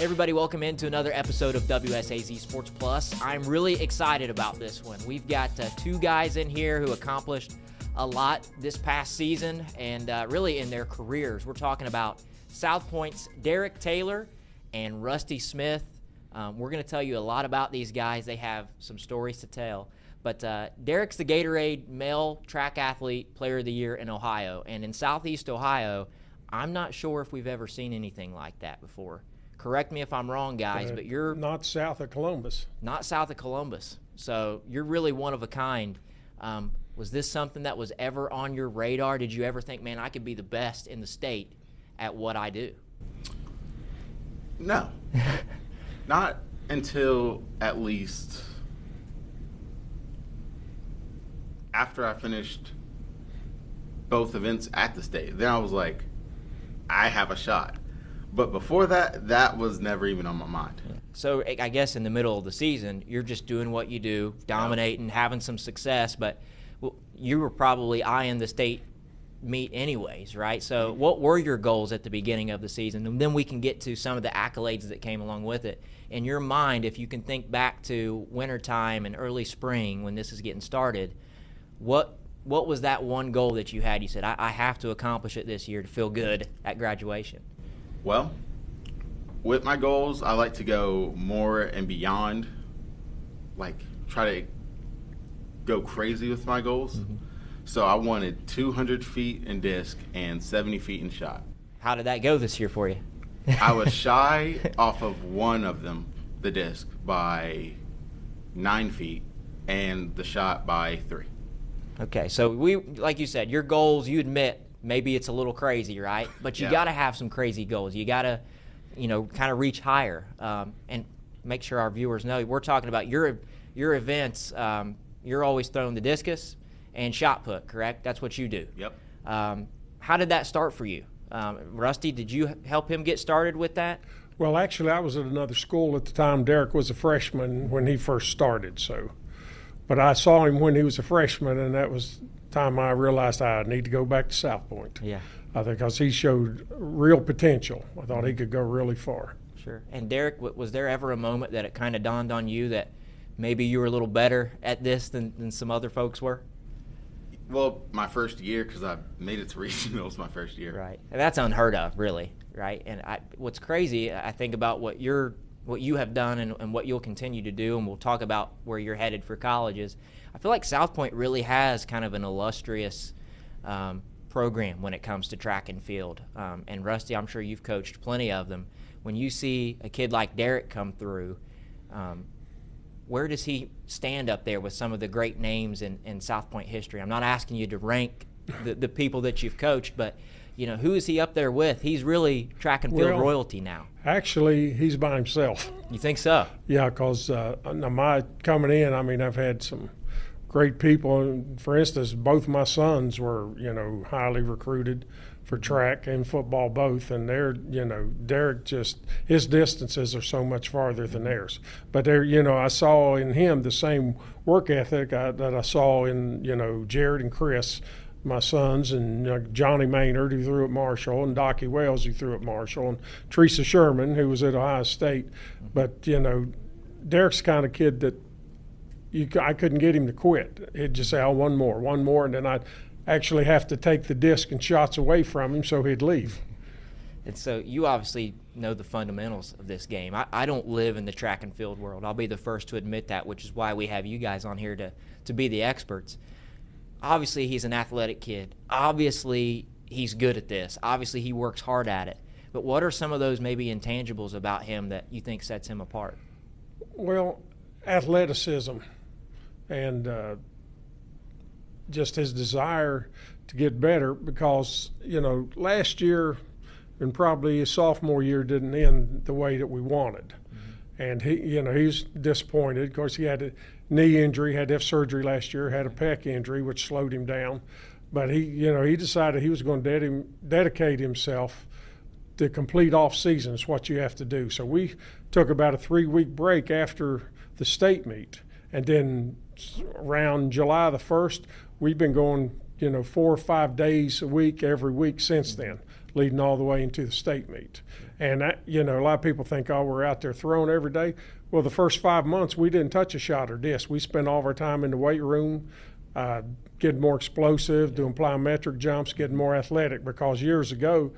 Hey everybody, welcome into another episode of WSAZ Sports Plus. I'm really excited about this one. We've got two guys in here who accomplished a lot this past season and really in their careers. We're talking about South Point's Derrick Taylor and Rusty Smith. We're going to tell you a lot about these guys. They have some stories to tell. But Derrick's the Gatorade Male Track Athlete Player of the Year in Ohio. And in Southeast Ohio, I'm not sure if we've ever seen anything like that before. Correct me if I'm wrong, guys, but you're not south of Columbus. Not south of Columbus. So you're really one of a kind. Was this something that was ever on your radar? Did you ever think, man, I could be the best in the state at what I do? No. Not until at least after I finished both events at the state. Then I was like, I have a shot. But before that, that was never even on my mind. So I guess in the middle of the season, you're just doing what you do, dominating, having some success, but you were probably eyeing the state meet anyways, right? So what were your goals at the beginning of the season? And then we can get to some of the accolades that came along with it. In your mind, if you can think back to wintertime and early spring when this is getting started, what was that one goal that you had? You said, I have to accomplish it this year to feel good at graduation. Well, with my goals, I like to go more and beyond, like try to go crazy with my goals. Mm-hmm. So I wanted 200 feet in disc and 70 feet in shot. How did that go this year for you? I was shy off of one of them, the disc, by 9 feet and the shot by 3. Okay, so like you said, your goals, you admit, maybe it's a little crazy, right? But you got to have some crazy goals. You got to, kind of reach higher and make sure our viewers know. We're talking about your events. You're always throwing the discus and shot put, correct? That's what you do. Yep. How did that start for you? Rusty, did you help him get started with that? Well, actually, I was at another school at the time. Derrick was a freshman when he first started, but I saw him when he was a freshman, and that was time I realized I need to go back to South Point. Yeah. I think because he showed real potential. I thought he could go really far. Sure. And Derrick, was there ever a moment that it kind of dawned on you that maybe you were a little better at this than some other folks were? Well, my first year, because I made it to regionals my first year. Right. And that's unheard of, really, right? And what's crazy, I think about what you have done and what you'll continue to do, and we'll talk about where you're headed for colleges. I feel like South Point really has kind of an illustrious program when it comes to track and field. And Rusty, I'm sure you've coached plenty of them. When you see a kid like Derrick come through, where does he stand up there with some of the great names in South Point history? I'm not asking you to rank the people that you've coached, but who is he up there with? He's really track and field royalty now. Actually, he's by himself. You think so? Yeah, because my coming in, I've had some great people. For instance, both my sons were, highly recruited for track and football both, and they're, Derrick his distances are so much farther than theirs. But I saw in him the same work ethic that I saw in, Jared and Chris, my sons, and Johnny Maynard, who threw at Marshall, and Docky Wells, who threw at Marshall, and Teresa Sherman, who was at Ohio State. But, Derrick's the kind of kid that I couldn't get him to quit. He'd just say, one more, and then I'd actually have to take the disc and shots away from him so he'd leave. And so you obviously know the fundamentals of this game. I don't live in the track and field world. I'll be the first to admit that, which is why we have you guys on here to be the experts. Obviously, he's an athletic kid. Obviously, he's good at this. Obviously, he works hard at it. But what are some of those maybe intangibles about him that you think sets him apart? Well, athleticism and just his desire to get better because, last year and probably his sophomore year didn't end the way that we wanted. Mm-hmm. And he's disappointed. Of course, he had a knee injury, had to have surgery last year, had a pec injury, which slowed him down. But he decided he was going to dedicate himself to complete off season is what you have to do. So we took about a 3-week break after the state meet. And then around July the 1st, we've been going, 4 or 5 days a week, every week since then. leading all the way into the state meet. And that, a lot of people think, oh, we're out there throwing every day. Well, the first 5 months we didn't touch a shot or disc. We spent all of our time in the weight room, getting more explosive, doing plyometric jumps, getting more athletic. Because years ago,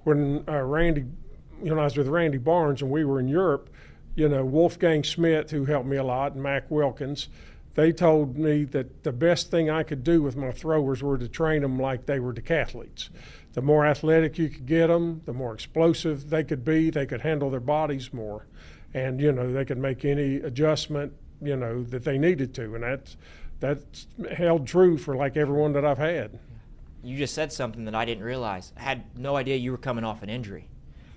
when I was with Randy Barnes and we were in Europe, Wolfgang Schmidt, who helped me a lot, and Mac Wilkins, they told me that the best thing I could do with my throwers were to train them like they were decathletes. The more athletic you could get them, the more explosive they could be. They could handle their bodies more, and they could make any adjustment that they needed to, and that's held true for like everyone that I've had. You just said something that I didn't realize. I had no idea you were coming off an injury,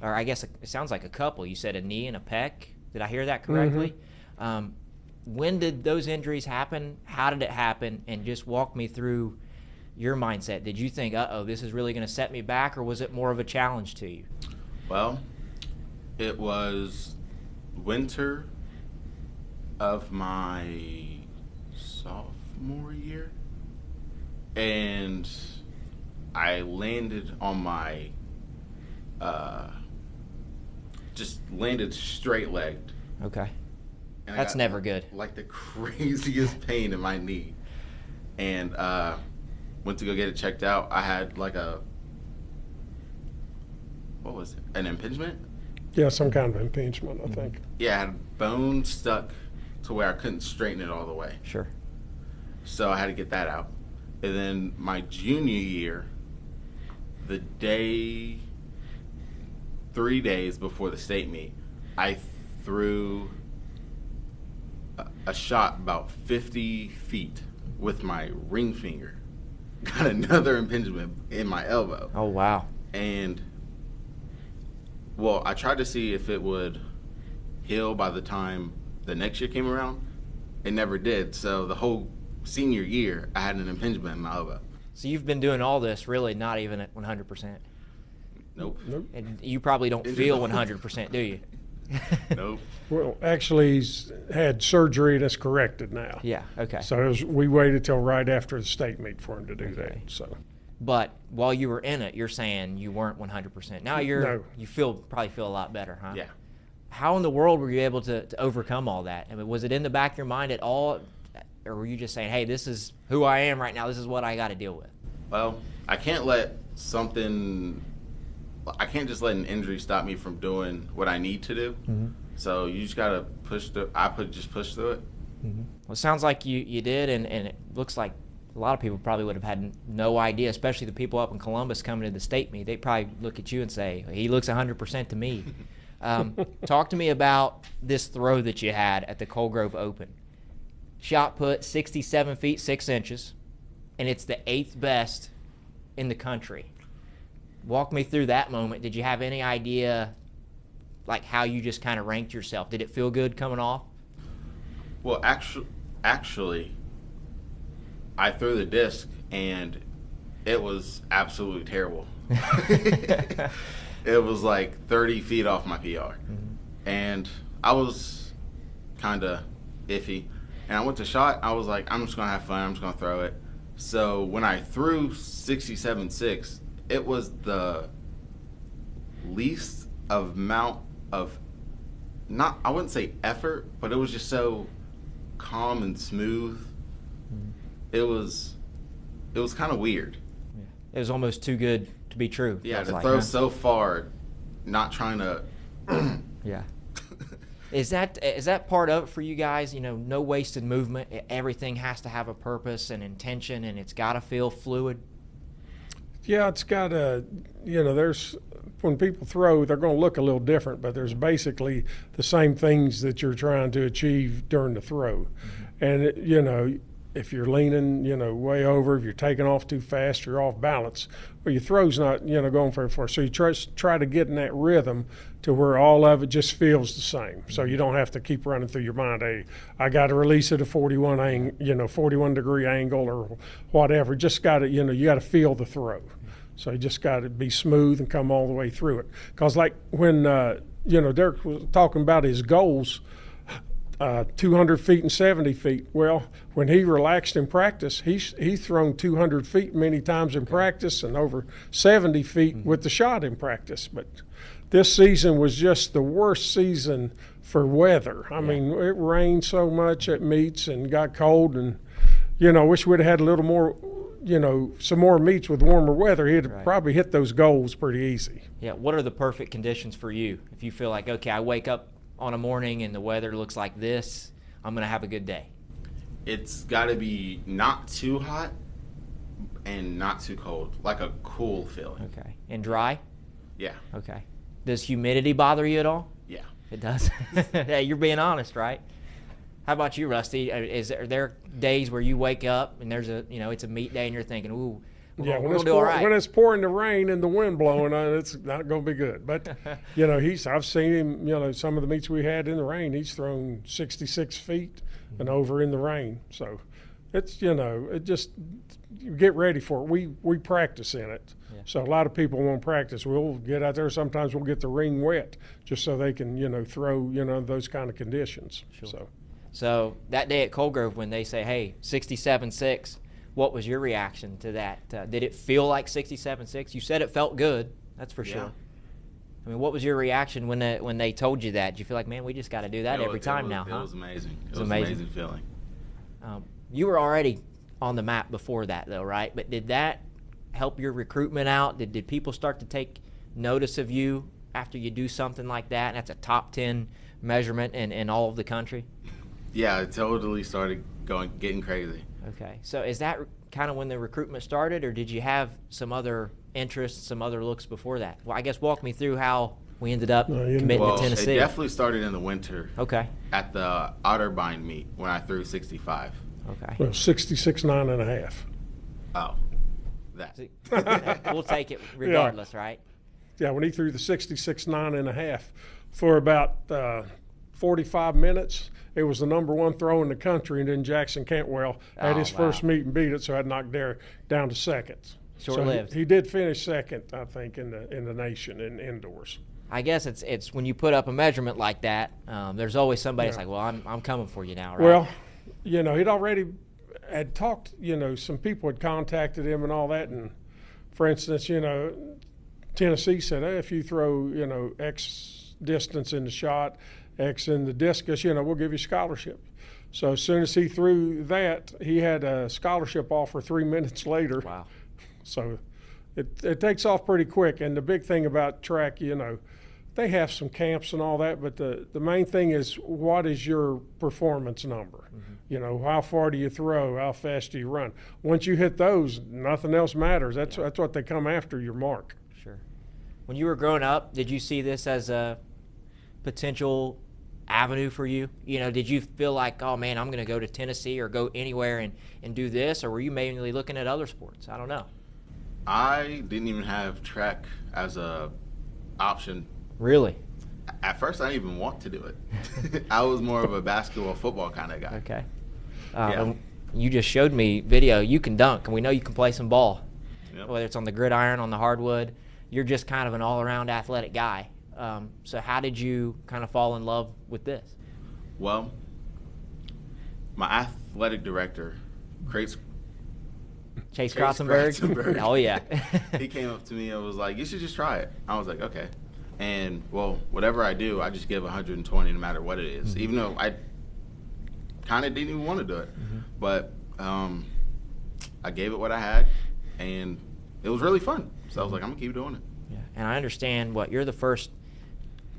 or I guess it sounds like a couple. You said a knee and a pec. Did I hear that correctly? Mm-hmm. When did those injuries happen? How did it happen? And just walk me through your mindset. Did you think, this is really going to set me back, or was it more of a challenge to you? Well, it was winter of my sophomore year, and I landed on my just landed straight-legged. Okay. And that's never good. Like the craziest pain in my knee. And went to go get it checked out. I had like what was it? An impingement? Yeah, some kind of impingement, I think. Yeah, I had bone stuck to where I couldn't straighten it all the way. Sure. So I had to get that out. And then my junior year, 3 days before the state meet, I threw a shot about 50 feet with my ring finger. Got another impingement in my elbow. Oh, wow. And, well, I tried to see if it would heal by the time the next year came around. It never did. So the whole senior year, I had an impingement in my elbow. So you've been doing all this really not even at 100%. Nope. And you probably don't feel 100%, do you? Nope. Well, actually, he's had surgery and it's corrected now. Yeah, okay. So we waited till right after the state meet for him to do that. So. But while you were in it, you're saying you weren't 100%. Now you probably feel a lot better, huh? Yeah. How in the world were you able to overcome all that? I mean, was it in the back of your mind at all, or were you just saying, hey, this is who I am right now, this is what I got to deal with? Well, I can't just let an injury stop me from doing what I need to do. Mm-hmm. So you just got to push through. Just push through it. Mm-hmm. Well, it sounds like you did, and it looks like a lot of people probably would have had no idea, especially the people up in Columbus coming to the state meet. They probably look at you and say, he looks 100% to me. Talk to me about this throw that you had at the Coalgrove Open. Shot put 67 feet 6 inches, and it's the 8th best in the country. Walk me through that moment. Did you have any idea, like, how you just kind of ranked yourself? Did it feel good coming off? Well, actually, I threw the disc, and it was absolutely terrible. It was like 30 feet off my PR. Mm-hmm. And I was kind of iffy. And I went to shot. I was like, I'm just going to have fun. I'm just going to throw it. So when I threw 67.6, it was the least amount of, I wouldn't say effort, but it was just so calm and smooth. Mm-hmm. It was kind of weird. Yeah. It was almost too good to be true. Yeah, to throw so far, not trying to. Yeah. Is that part of it for you guys? No wasted movement. Everything has to have a purpose and intention, and it's got to feel fluid. Yeah, it's got to, there's, when people throw, they're going to look a little different, but there's basically the same things that you're trying to achieve during the throw. Mm-hmm. And, if you're leaning, way over, if you're taking off too fast, you're off balance. Well, your throw's not, going very far. So you try to get in that rhythm to where all of it just feels the same. So you don't have to keep running through your mind, hey, I got to release it at 41 degree angle or whatever. Just got to, you got to feel the throw. So you just got to be smooth and come all the way through it. Because like when, Derrick was talking about his goals, 200 feet and 70 feet. Well, when he relaxed in practice, he's thrown 200 feet many times in practice and over 70 feet with the shot in practice. But this season was just the worst season for weather. I mean, it rained so much at meets and got cold, and, wish we'd have had a little more, some more meets with warmer weather. He'd probably hit those goals pretty easy. Yeah, what are the perfect conditions for you? If you feel like, okay, I wake up on a morning and the weather looks like this, I'm going to have a good day. It's got to be not too hot and not too cold, like a cool feeling. Okay. And dry? Yeah. Okay. Does humidity bother you at all? Yeah. It does? Hey, you're being honest, right? How about you, Rusty? Are there days where you wake up and there's it's a meet day and you're thinking, ooh, when it's pouring the rain and the wind blowing, it's not going to be good. But I've seen him. Some of the meets we had in the rain, he's thrown 66 feet and over in the rain. So it's it just you get ready for it. We practice in it. Yeah. So a lot of people won't practice. We'll get out there. Sometimes we'll get the ring wet just so they can throw those kind of conditions. Sure. So that day at Cold Grove, when they say, hey, 67-6. What was your reaction to that? Did it feel like 67-6? You said it felt good. That's for sure. I mean, what was your reaction when they told you that? Did you feel like, man, we just got to do that every time now? It was amazing. It was an amazing feeling. You were already on the map before that, though, right? But did that help your recruitment out? Did people start to take notice of you after you do something like that? And that's a top 10 measurement in all of the country? Yeah, it totally started getting crazy. Okay, so is that kind of when the recruitment started, or did you have some other interests, some other looks before that? Well, I guess walk me through how we ended up committing to Tennessee. It definitely started in the winter. Okay. At the Otterbein meet when I threw 65. Okay. Well, 66.9 1/2. Oh, that. We'll take it regardless, right? Yeah, when he threw the 66.9 1/2 for about 45 minutes. It was the number one throw in the country, and then Jackson Cantwell had his first meet and beat it, so I had knocked Derrick down to second. Short-lived. So he did finish second, I think, in the nation in indoors. I guess it's when you put up a measurement like that, there's always somebody that's like, well, I'm coming for you now, right? Well, he'd already had talked, some people had contacted him and all that, and for instance, Tennessee said, hey, if you throw, X distance in the shot, X in the discus, we'll give you a scholarship. So as soon as he threw that, he had a scholarship offer 3 minutes later. Wow. So it takes off pretty quick. And the big thing about track, they have some camps and all that, but the main thing is what is your performance number? Mm-hmm. How far do you throw? How fast do you run? Once you hit those, nothing else matters. That's what they come after, your mark. Sure. When you were growing up, did you see this as a potential avenue for you? Did you feel like, oh man, I'm going to go to Tennessee or go anywhere and do this, or were you mainly looking at other sports? I don't know. I didn't even have track as a option. Really? At first, I didn't even want to do it. I was more of a basketball, football kind of guy. Okay. You just showed me video. You can dunk, and we know you can play some ball. Yep. Whether it's on the gridiron, on the hardwood, you're just kind of an all-around athletic guy. So how did you kind of fall in love with this? Well, my athletic director, Chase Krotzenberg. Oh, yeah. He came up to me and was like, you should just try it. I was like, okay. And, well, whatever I do, I just give 120 no matter what it is, mm-hmm. even though I kind of didn't even want to do it. Mm-hmm. But I gave it what I had, and it was really fun. So I was like, I'm going to keep doing it. Yeah. And I understand you're the first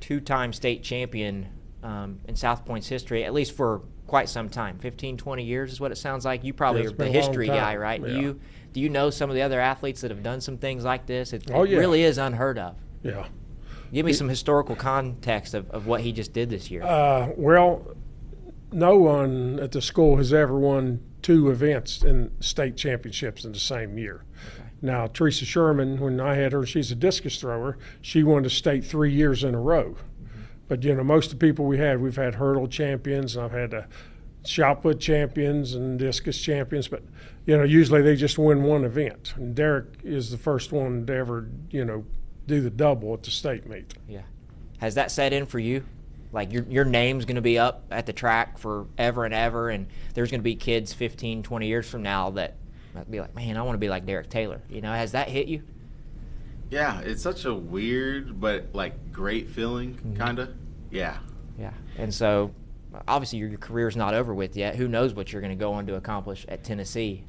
two-time state champion in South Point's history, at least for quite some time. 15, 20 years is what it sounds like. You probably are the history guy, right? Yeah. Do you know some of the other athletes that have done some things like this? It really is unheard of. Yeah. Give me some historical context of what he just did this year. Well, no one at the school has ever won 2 events in state championships in the same year. Okay. Now, Teresa Sherman, when I had her, she's a discus thrower. She won the state 3 years in a row. Mm-hmm. But, most of the people we've had hurdle champions, and I've had shot put champions and discus champions. But, usually they just win one event. And Derrick is the first one to ever, do the double at the state meet. Yeah. Has that set in for you? Like your name's going to be up at the track forever and ever, and there's going to be kids 15, 20 years from now that might be like, man, I want to be like Derrick Taylor. Has that hit you? Yeah, it's such a weird but like great feeling, kind of. Yeah. Yeah, and so obviously your career's not over with yet. Who knows what you're going to go on to accomplish at Tennessee?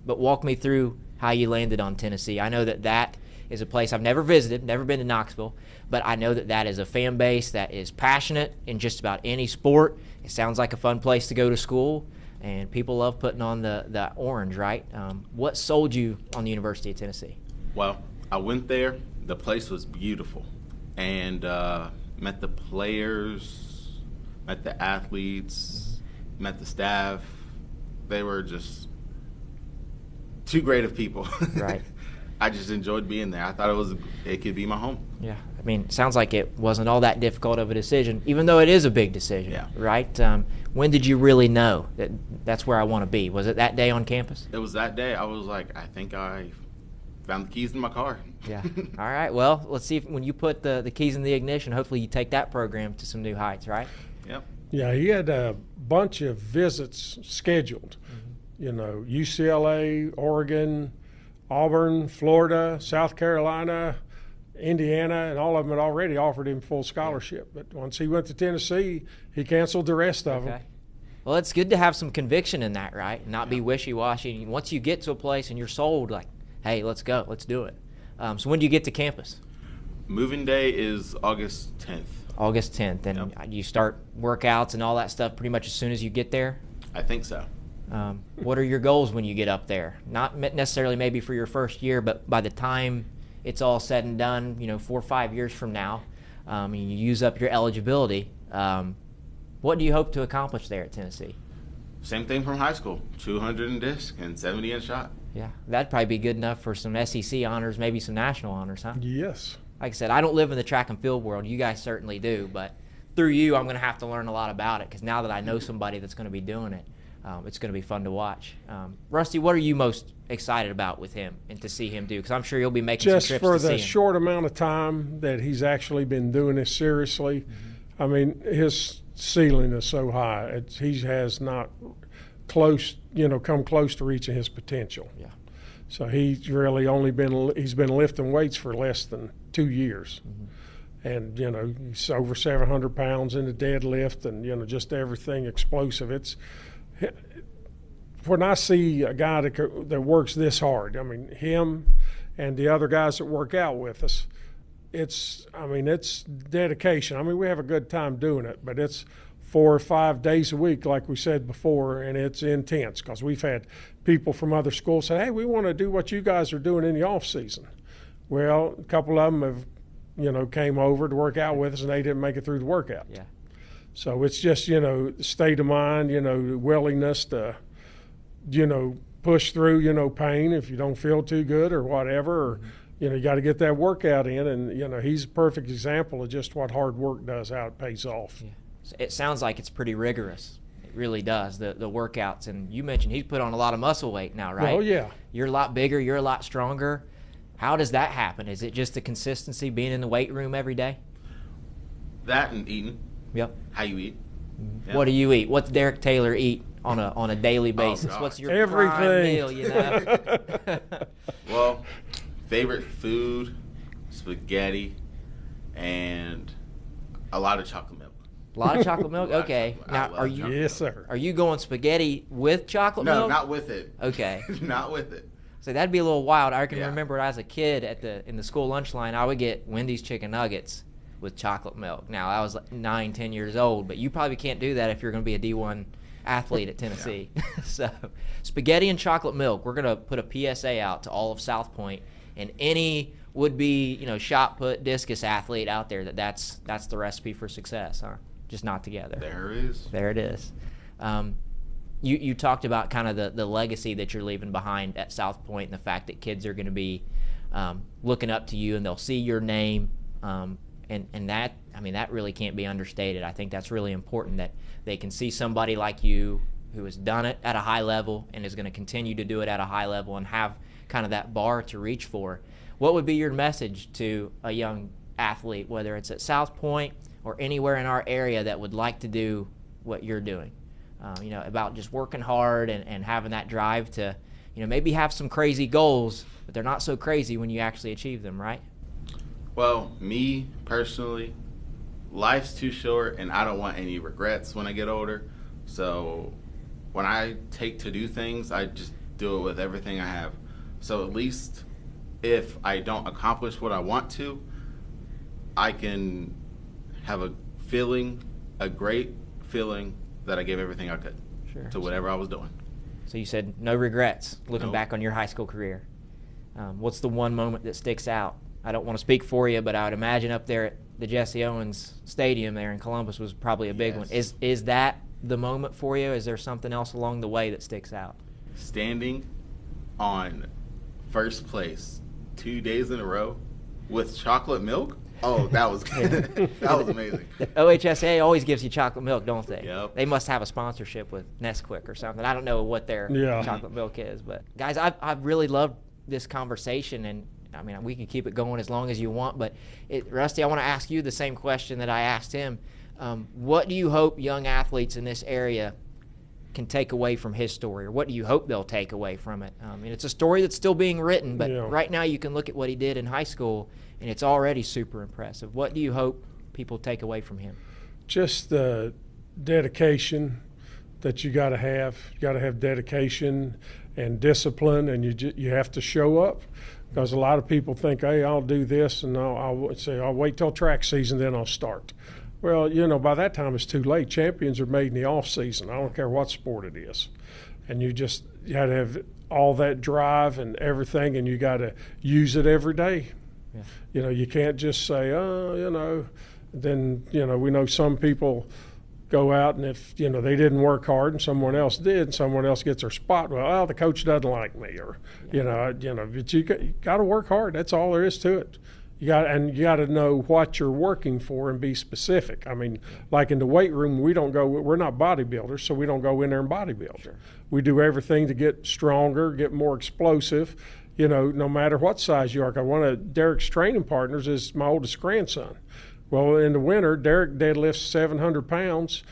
But walk me through how you landed on Tennessee. I know that is a place I've never visited, never been to Knoxville, but I know that is a fan base that is passionate in just about any sport. It sounds like a fun place to go to school, and people love putting on the orange, right? What sold you on the University of Tennessee? Well, I went there. The place was beautiful, and met the players, met the athletes, met the staff. They were just too great of people. Right. I just enjoyed being there. I thought it could be my home. Yeah, I mean, it sounds like it wasn't all that difficult of a decision, even though it is a big decision. Yeah. Right? When did you really know that that's where I want to be? Was it that day on campus? It was that day. I was like, I think I found the keys in my car. Yeah. All right. Well, let's see if when you put the keys in the ignition, hopefully you take that program to some new heights, right? Yep. Yeah, he had a bunch of visits scheduled. UCLA, Oregon, Auburn, Florida, South Carolina, Indiana, and all of them had already offered him full scholarship. But once he went to Tennessee, he canceled the rest of them. Well, it's good to have some conviction in that, right? Not be wishy-washy. Once you get to a place and you're sold, like, hey, let's go, let's do it. So when do you get to campus? Moving day is August 10th. August 10th, and you start workouts and all that stuff pretty much as soon as you get there? I think so. What are your goals when you get up there? Not necessarily maybe for your first year, but by the time it's all said and done, 4 or 5 years from now, and you use up your eligibility, what do you hope to accomplish there at Tennessee? Same thing from high school, 200 in disc and 70 in shot. Yeah, that'd probably be good enough for some SEC honors, maybe some national honors, huh? Yes. Like I said, I don't live in the track and field world. You guys certainly do, but through you, I'm going to have to learn a lot about it because now that I know somebody that's going to be doing it, it's going to be fun to watch. Rusty, what are you most excited about with him and to see him do? Because I'm sure you'll be making just some trips to see him. Just for the short amount of time that he's actually been doing this seriously, I mean, his ceiling is so high. He has not come close to reaching his potential. Yeah. So he's really he's been lifting weights for less than 2 years. And, he's over 700 pounds in the deadlift and, just everything explosive. When I see a guy that works this hard, I mean, him and the other guys that work out with us, it's dedication. I mean, we have a good time doing it, but it's 4 or 5 days a week, like we said before, and it's intense because we've had people from other schools say, hey, we want to do what you guys are doing in the off season. Well, a couple of them have, came over to work out with us, and they didn't make it through the workout. Yeah. So it's just, state of mind, willingness to, push through, pain if you don't feel too good or whatever. Or, you got to get that workout in. And, he's a perfect example of just what hard work does, how it pays off. Yeah. It sounds like it's pretty rigorous. It really does, the workouts. And you mentioned he's put on a lot of muscle weight now, right? Oh, yeah. You're a lot bigger. You're a lot stronger. How does that happen? Is it just the consistency, being in the weight room every day? That and eating. Yep. How you eat. Yeah. What do you eat? What's Derrick Taylor eat on a daily basis? Oh, what's your everything prime meal, Well, favorite food, spaghetti, and a lot of chocolate milk. A lot of chocolate milk? Okay. Now, are you? Yes, sir. Are you going spaghetti with chocolate No, milk? not with it. Okay. Not with it. So that'd be a little wild. I can Yeah. remember as a kid in the school lunch line, I would get Wendy's chicken nuggets with chocolate milk. Now, I was like 9, 10 years old, but you probably can't do that if you're going to be a D1 athlete at Tennessee. Yeah. So spaghetti and chocolate milk. We're going to put a PSA out to all of South Point and any would-be, shot put discus athlete out there that's the recipe for success, huh? Just not together. There it is. There it is. You talked about kind of the legacy that you're leaving behind at South Point and the fact that kids are going to be looking up to you and they'll see your name. And that, that really can't be understated. I think that's really important that they can see somebody like you who has done it at a high level and is going to continue to do it at a high level and have kind of that bar to reach for. What would be your message to a young athlete, whether it's at South Point or anywhere in our area that would like to do what you're doing? About just working hard and having that drive to, maybe have some crazy goals, but they're not so crazy when you actually achieve them, right? Well, me personally, life's too short, and I don't want any regrets when I get older. So when I take to do things, I just do it with everything I have. So at least if I don't accomplish what I want to, I can have a great feeling that I gave everything I could to whatever I was doing. So you said no regrets looking Nope. back on your high school career. What's the one moment that sticks out? I don't want to speak for you, but I would imagine up there at the Jesse Owens Stadium there in Columbus was probably a big one. Is that the moment for you? Is there something else along the way that sticks out? Standing on first place 2 days in a row with chocolate milk. Oh, that was that was amazing. The OHSA always gives you chocolate milk, don't they? Yep. They must have a sponsorship with Nesquik or something. I don't know what their chocolate milk is, but guys, I've really loved this conversation, and I mean, we can keep it going as long as you want, but Rusty, I want to ask you the same question that I asked him. What do you hope young athletes in this area can take away from his story, or what do you hope they'll take away from it? It's a story that's still being written, but right now you can look at what he did in high school, and it's already super impressive. What do you hope people take away from him? Just the dedication that you got to have. You got to have dedication and discipline, and you have to show up. Because a lot of people think, hey, I'll do this, and I'll wait till track season, then I'll start. Well, by that time it's too late. Champions are made in the off season. I don't care what sport it is. And you got to have all that drive and everything, and you got to use it every day. Yeah. You can't just say, then, we know some people go out, and if, they didn't work hard and someone else did, and someone else gets their spot, well, the coach doesn't like me, or, but you got to work hard. That's all there is to it. You got to know what you're working for and be specific. I mean, like in the weight room, we're not bodybuilders, so we don't go in there and bodybuild. Sure. We do everything to get stronger, get more explosive, no matter what size you are. 'Cause one of Derrick's training partners is my oldest grandson. Well, in the winter, Derrick deadlifts 700 pounds,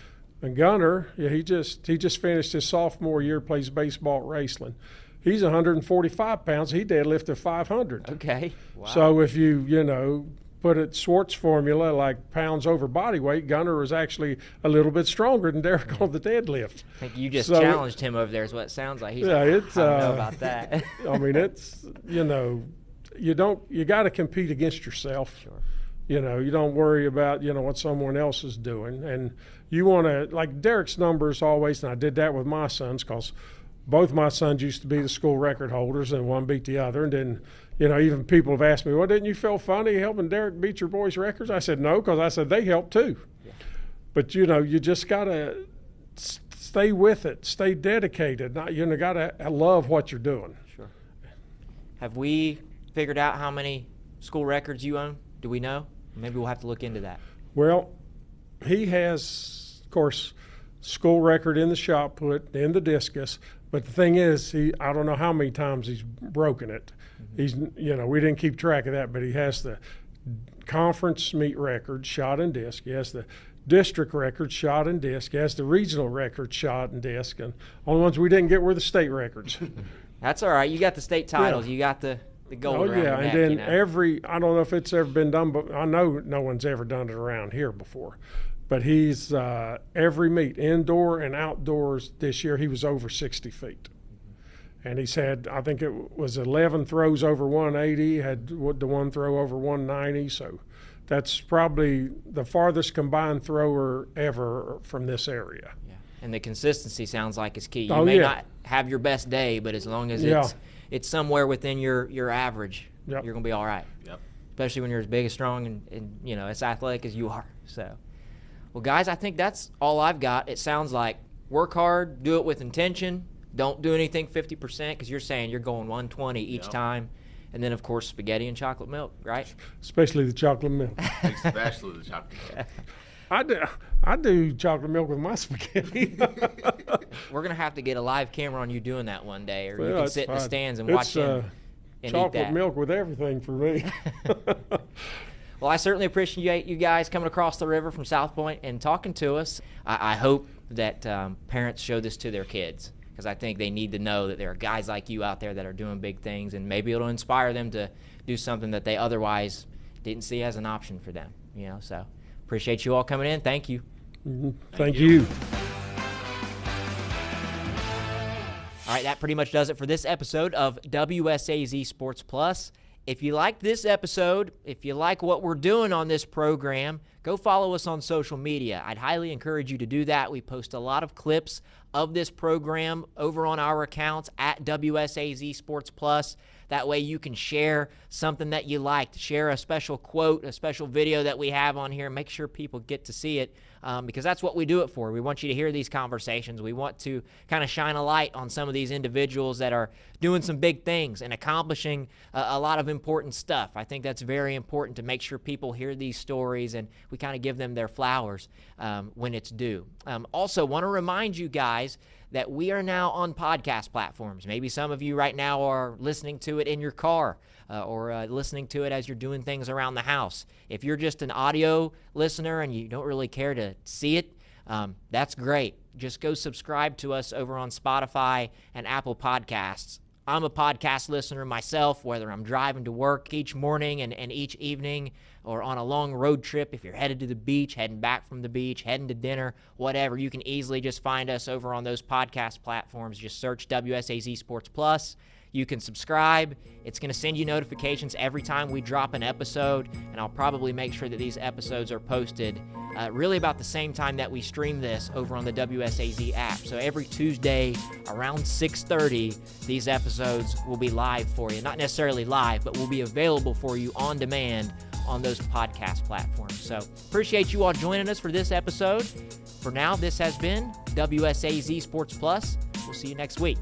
and Gunner, he just finished his sophomore year, plays baseball at Raceland. He's 145 pounds. He deadlifted 500. Okay. Wow. So if you put it Swartz formula, like pounds over body weight, Gunner was actually a little bit stronger than Derrick on the deadlift. I think you just challenged him over there is what it sounds like. He's I don't know about that. I mean, it's, you got to compete against yourself. Sure. You don't worry about, what someone else is doing. And you want to, like Derrick's numbers always, and I did that with my sons because both my sons used to be the school record holders, and one beat the other. And then, even people have asked me, well, didn't you feel funny helping Derrick beat your boys' records? I said, no, because I said they helped too. Yeah. But, you just got to stay with it, stay dedicated. You got to love what you're doing. Sure. Have we figured out how many school records you own? Do we know? Maybe we'll have to look into that. Well, he has, of course, school record in the shot put, in the discus. But the thing is, I don't know how many times he's broken it. Mm-hmm. We didn't keep track of that, but he has the conference meet record shot and disc. He has the district record shot and disc. He has the regional record shot and disc. And only ones we didn't get were the state records. That's all right. You got the state titles. Yeah. You got the gold around your neck, and then I don't know if it's ever been done, but I know no one's ever done it around here before. But he's every meet, indoor and outdoors this year, he was over 60 feet. And he's had, I think it was 11 throws over 180, had the one throw over 190. So that's probably the farthest combined thrower ever from this area. Yeah. And the consistency sounds like is key. You may not have your best day, but as long as it's somewhere within your average, you're going to be all right. Yep. Especially when you're as big, as strong, and as athletic as you are. So, well, guys, I think that's all I've got. It sounds like work hard, do it with intention. Don't do anything 50% because you're saying you're going 120 each time. And then, of course, spaghetti and chocolate milk, right? Especially the chocolate milk. Especially the chocolate milk. I do chocolate milk with my spaghetti. We're going to have to get a live camera on you doing that one day, or you can sit in the stands and watch him and chocolate eat that. milk with everything for me. Well, I certainly appreciate you guys coming across the river from South Point and talking to us. I hope that parents show this to their kids, because I think they need to know that there are guys like you out there that are doing big things, and maybe it'll inspire them to do something that they otherwise didn't see as an option for them. So appreciate you all coming in. Thank you. Thank you. All right, that pretty much does it for this episode of WSAZ Sports Plus. If you like this episode, if you like what we're doing on this program, go follow us on social media. I'd highly encourage you to do that. We post a lot of clips of this program over on our accounts at WSAZ Sports Plus. That way you can share something that you liked, share a special quote, a special video that we have on here. Make sure people get to see it, because that's what we do it for. We want you to hear these conversations. We want to kind of shine a light on some of these individuals that are doing some big things and accomplishing a lot of important stuff. I think that's very important to make sure people hear these stories and we kind of give them their flowers when it's due. Also, want to remind you guys that we are now on podcast platforms. Maybe some of you right now are listening to it in your car or listening to it as you're doing things around the house. If you're just an audio listener and you don't really care to see it, that's great. Just go subscribe to us over on Spotify and Apple Podcasts. I'm a podcast listener myself, whether I'm driving to work each morning and each evening, or on a long road trip. If you're headed to the beach, heading back from the beach, heading to dinner, whatever, you can easily just find us over on those podcast platforms. Just search WSAZ Sports Plus. You can subscribe. It's going to send you notifications every time we drop an episode, and I'll probably make sure that these episodes are posted really about the same time that we stream this over on the WSAZ app. So every Tuesday around 6:30, these episodes will be live for you. Not necessarily live, but will be available for you on demand on those podcast platforms. So appreciate you all joining us for this episode. For now, this has been WSAZ Sports Plus. We'll see you next week.